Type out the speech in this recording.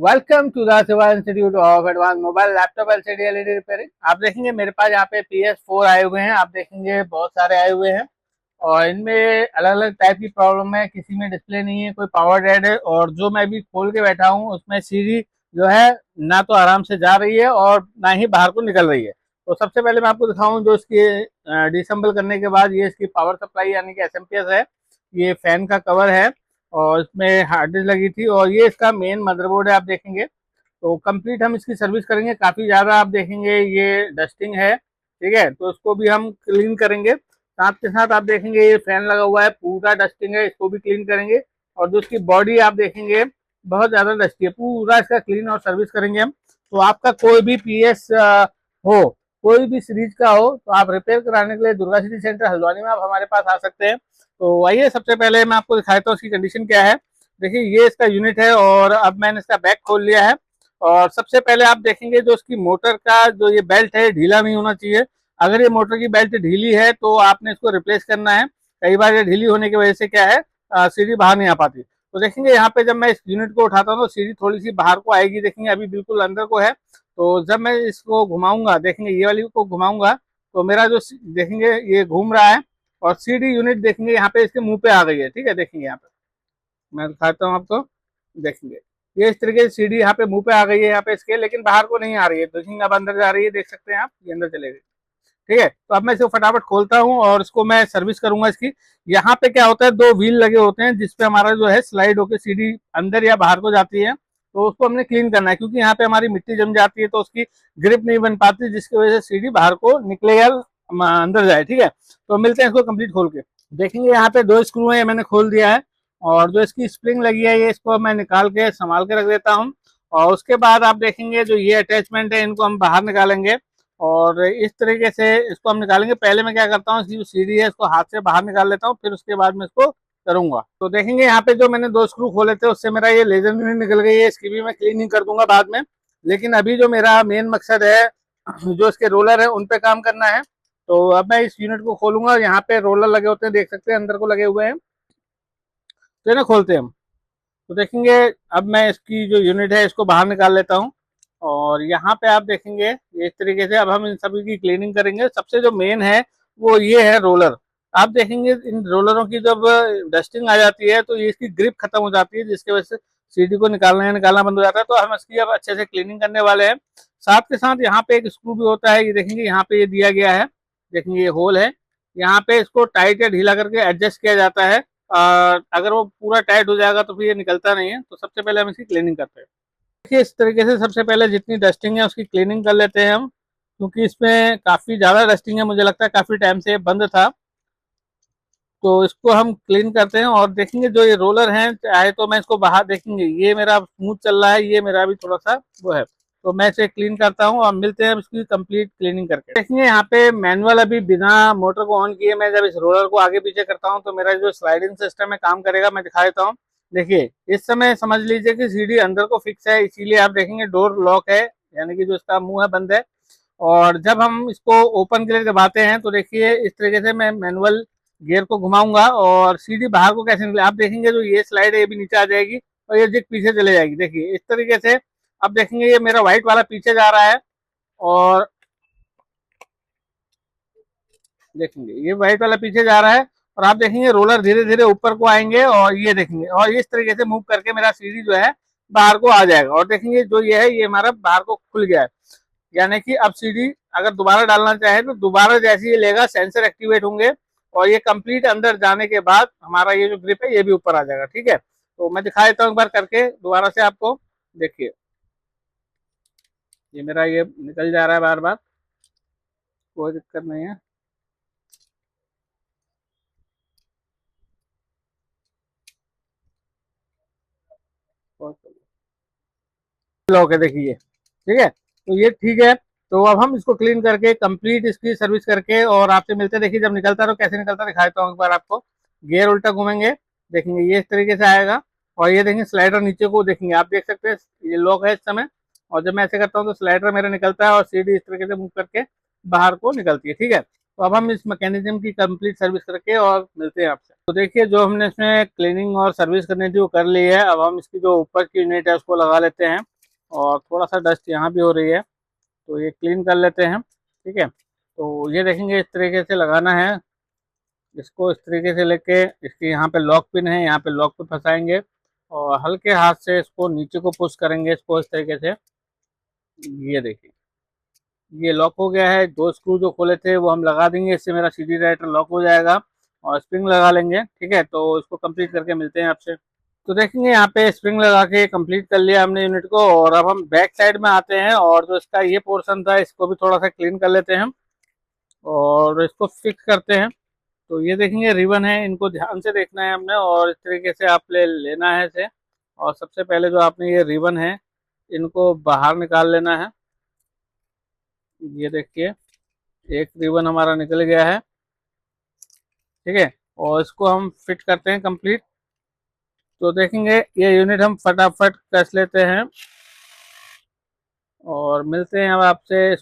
Welcome to the सिवा institute of advance mobile laptop LCD LED repairing. आप देखेंगे मेरे पास यहाँ पे PS4 आए हुए हैं। आप देखेंगे बहुत सारे आए हुए हैं और इनमें अलग अलग टाइप की प्रॉब्लम है। किसी में डिस्प्ले नहीं है, कोई पावर डेड है, और जो मैं अभी खोल के बैठा हूँ उसमें सीडी जो है ना तो आराम से जा रही है और ना ही बाहर को निकल रही है। तो सबसे पहले मैं आपको दिखाऊं जो इसकी डिसेंबल करने के बाद ये इसकी पावर सप्लाई यानी कि एसएमपीएस है। ये फैन का कवर है और इसमें हार्ड डिस्क लगी थी और ये इसका मेन मदरबोर्ड है। आप देखेंगे तो कंप्लीट हम इसकी सर्विस करेंगे। काफ़ी ज़्यादा आप देखेंगे ये डस्टिंग है, ठीक है, तो इसको भी हम क्लीन करेंगे। साथ के साथ आप देखेंगे ये फैन लगा हुआ है, पूरा डस्टिंग है, इसको भी क्लीन करेंगे। और जो इसकी बॉडी आप देखेंगे बहुत ज़्यादा डस्टी है, पूरा इसका क्लीन और सर्विस करेंगे हम। तो आपका कोई भी PS हो, कोई भी सीरीज का हो, तो आप रिपेयर कराने के लिए दुर्गा सिटी सेंटर हल्द्वानी में आप हमारे पास आ सकते हैं। तो आइए सबसे पहले मैं आपको दिखाता हूँ इसकी कंडीशन क्या है। देखिए ये इसका यूनिट है और अब मैंने इसका बैक खोल लिया है। और सबसे पहले आप देखेंगे जो इसकी मोटर का जो ये बेल्ट है ढीला नहीं होना चाहिए। अगर ये मोटर की बेल्ट ढीली है तो आपने इसको रिप्लेस करना है। कई बार ये ढीली होने की वजह से क्या है, सीढ़ी बाहर नहीं आ पाती। तो देखेंगे यहाँ पे जब मैं इस यूनिट को उठाता हूँ तो सीढ़ी थोड़ी सी बाहर को आएगी। देखेंगे अभी बिल्कुल अंदर को है। तो जब मैं इसको घुमाऊंगा, देखेंगे ये वाली को घुमाऊंगा तो मेरा जो देखेंगे ये घूम रहा है और सीडी यूनिट देखेंगे यहाँ पे इसके मुंह पे आ गई है। ठीक है, देखेंगे यहाँ पे मैं दिखाता हूँ आपको। देखेंगे ये इस तरीके से सीडी यहाँ पे मुंह पे आ गई है यहाँ पे इसके, लेकिन बाहर को नहीं आ रही है। देखेंगे अब अंदर जा रही है, देख सकते हैं आप, ये अंदर चले गई। ठीक है, तो अब मैं इसको फटाफट खोलता हूँ और इसको मैं सर्विस करूंगा इसकी। यहाँ पे क्या होता है, दो व्हील लगे होते हैं जिसपे हमारा जो है स्लाइड होकर सीडी अंदर या बाहर को जाती है। तो उसको हमने क्लीन करना है क्योंकि यहाँ पे हमारी मिट्टी जम जाती है तो उसकी ग्रिप नहीं बन पाती, जिसकी वजह से सीडी बाहर को निकले या अंदर जाए। ठीक है, तो मिलते हैं इसको कंप्लीट खोल के। देखेंगे यहाँ पे दो स्क्रू है, ये मैंने खोल दिया है। और जो इसकी स्प्रिंग लगी है ये इसको मैं निकाल के संभाल के रख देता हूँ। और उसके बाद आप देखेंगे जो ये अटैचमेंट है इनको हम बाहर निकालेंगे और इस तरीके से इसको हम निकालेंगे। पहले मैं क्या करता हूँ, इसकी जो सीढ़ी है इसको हाथ से बाहर निकाल लेता हूँ, फिर उसके बाद मैं इसको करूंगा। तो देखेंगे यहाँ पे जो मैंने दो स्क्रू खोले थे उससे मेरा ये लेजर यूनिट निकल गई है। इसकी भी मैं क्लीनिंग कर दूंगा बाद में, लेकिन अभी जो मेरा मेन मकसद है जो इसके रोलर है उन पे काम करना है। तो अब मैं इस यूनिट को खोलूंगा। यहाँ पे रोलर लगे होते हैं, देख सकते हैं अंदर को लगे हुए हैं। तो ना खोलते हैं हम, तो देखेंगे अब मैं इसकी जो यूनिट है इसको बाहर निकाल लेता हूँ। और यहाँ पे आप देखेंगे ये इस तरीके से अब हम इन सभी की क्लीनिंग करेंगे। सबसे जो मेन है वो ये है रोलर। आप देखेंगे इन रोलरों की जब डस्टिंग आ जाती है तो ये इसकी ग्रिप खत्म हो जाती है, जिसकी वजह से सीडी को निकालना बंद हो जाता है। तो हम इसकी अब अच्छे से क्लीनिंग करने वाले हैं। साथ के साथ यहाँ पे एक स्क्रू भी होता है, ये देखेंगे यहाँ पे ये दिया गया है, देखेंगे ये होल है। यहाँ पे इसको टाइट या ढीला करके एडजस्ट किया जाता है। अगर वो पूरा टाइट हो जाएगा तो फिर ये निकलता नहीं है। तो सबसे पहले हम इसकी क्लीनिंग करते हैं। देखिए इस तरीके से सबसे पहले जितनी डस्टिंग है उसकी क्लीनिंग कर लेते हैं हम, क्योंकि इसमें काफ़ी ज़्यादा डस्टिंग है, मुझे लगता है काफ़ी टाइम से बंद था। तो इसको हम क्लीन करते हैं और देखेंगे जो ये रोलर है, चाहे तो मैं इसको बाहर, देखेंगे ये मेरा स्मूथ चल रहा है, ये मेरा भी थोड़ा सा वो है। तो मैं इसे क्लीन करता हूँ और मिलते हैं इसकी कंप्लीट क्लीनिंग करके। देखेंगे यहाँ पे मैनुअल अभी बिना मोटर को ऑन किए मैं जब इस रोलर को आगे पीछे करता हूँ तो मेरा जो स्लाइडिंग सिस्टम है काम करेगा। मैं दिखा देता हूँ। देखिए इस समय समझ लीजिए कि सीढ़ी अंदर को फिक्स है, इसीलिए आप देखेंगे डोर लॉक है, यानी कि जो इसका मुंह है बंद है। और जब हम इसको ओपन के लिए दबाते हैं तो देखिए इस तरीके से मैं मैनुअल गियर को घुमाऊंगा और सीढ़ी बाहर को कैसे निकले। आप देखेंगे जो ये स्लाइड है ये भी नीचे आ जाएगी और ये जिग पीछे चले जाएगी। देखिए इस तरीके से अब देखेंगे ये मेरा व्हाइट वाला पीछे जा रहा है और देखेंगे ये व्हाइट वाला पीछे जा रहा है। और आप देखेंगे रोलर धीरे धीरे ऊपर को आएंगे और ये देखेंगे और इस तरीके से मूव करके मेरा सीढ़ी जो है बाहर को आ जाएगा। और देखेंगे जो ये है ये हमारा बाहर को खुल गया है, यानी कि अब सीढ़ी अगर दोबारा डालना चाहे तो दोबारा जैसे ये लेगा सेंसर एक्टिवेट होंगे और ये कंप्लीट अंदर जाने के बाद हमारा ये जो ग्रिप है ये भी ऊपर आ जाएगा। ठीक है, तो मैं दिखा देता हूँ एक बार करके दोबारा से आपको। देखिए ये मेरा ये निकल जा रहा है बार बार, कोई दिक्कत नहीं है। लॉक है देखिए, ठीक है, तो ये ठीक है। तो अब हम इसको क्लीन करके कंप्लीट इसकी सर्विस करके और आपसे मिलते हैं। देखिए जब निकलता है तो कैसे निकलता है दिखाता हूँ एक बार आपको। गियर उल्टा घूमेंगे, देखेंगे ये इस तरीके से आएगा और ये देखेंगे स्लाइडर नीचे को, देखेंगे आप देख सकते हैं ये लॉक है इस समय। और जब मैं ऐसे करता हूँ तो स्लाइडर मेरा निकलता है और सीढ़ी इस तरीके से मूव करके बाहर को निकलती है। ठीक है, तो अब हम इस मैकेनिज्म की कंप्लीट सर्विस करके और मिलते हैं आपसे। तो देखिए जो हमने इसमें क्लीनिंग और सर्विस करनी थी वो कर ली है। अब हम इसकी जो ऊपर की यूनिट है उसको लगा लेते हैं। और थोड़ा सा डस्ट यहाँ भी हो रही है, तो ये क्लीन कर लेते हैं। ठीक है, तो ये देखेंगे इस तरीके से लगाना है इसको, इस तरीके से लेके इसके यहाँ पे लॉक पिन है, यहाँ पे लॉक पे फंसाएंगे और हल्के हाथ से इसको नीचे को पुश करेंगे इसको इस तरीके से। ये देखिए ये लॉक हो गया है। दो स्क्रू जो खोले थे वो हम लगा देंगे, इससे मेरा सीडी राइटर लॉक हो जाएगा और स्प्रिंग लगा लेंगे। ठीक है, तो इसको कंप्लीट करके मिलते हैं आपसे। तो देखेंगे यहाँ पे स्प्रिंग लगा के कंप्लीट कर लिया हमने यूनिट को, और अब हम बैक साइड में आते हैं और जो इसका ये पोर्शन था इसको भी थोड़ा सा क्लीन कर लेते हैं और इसको फिक्स करते हैं। तो ये देखेंगे रिबन है, इनको ध्यान से देखना है हमने और इस तरीके से आप लेना है इसे। और सबसे पहले जो आपने ये रिबन है इनको बाहर निकाल लेना है। ये देखिए एक रिबन हमारा निकल गया है। ठीक है, और इसको हम फिट करते हैं कंप्लीट। तो देखेंगे ये यूनिट हम फटाफट कस लेते हैं और मिलते हैं अब आपसे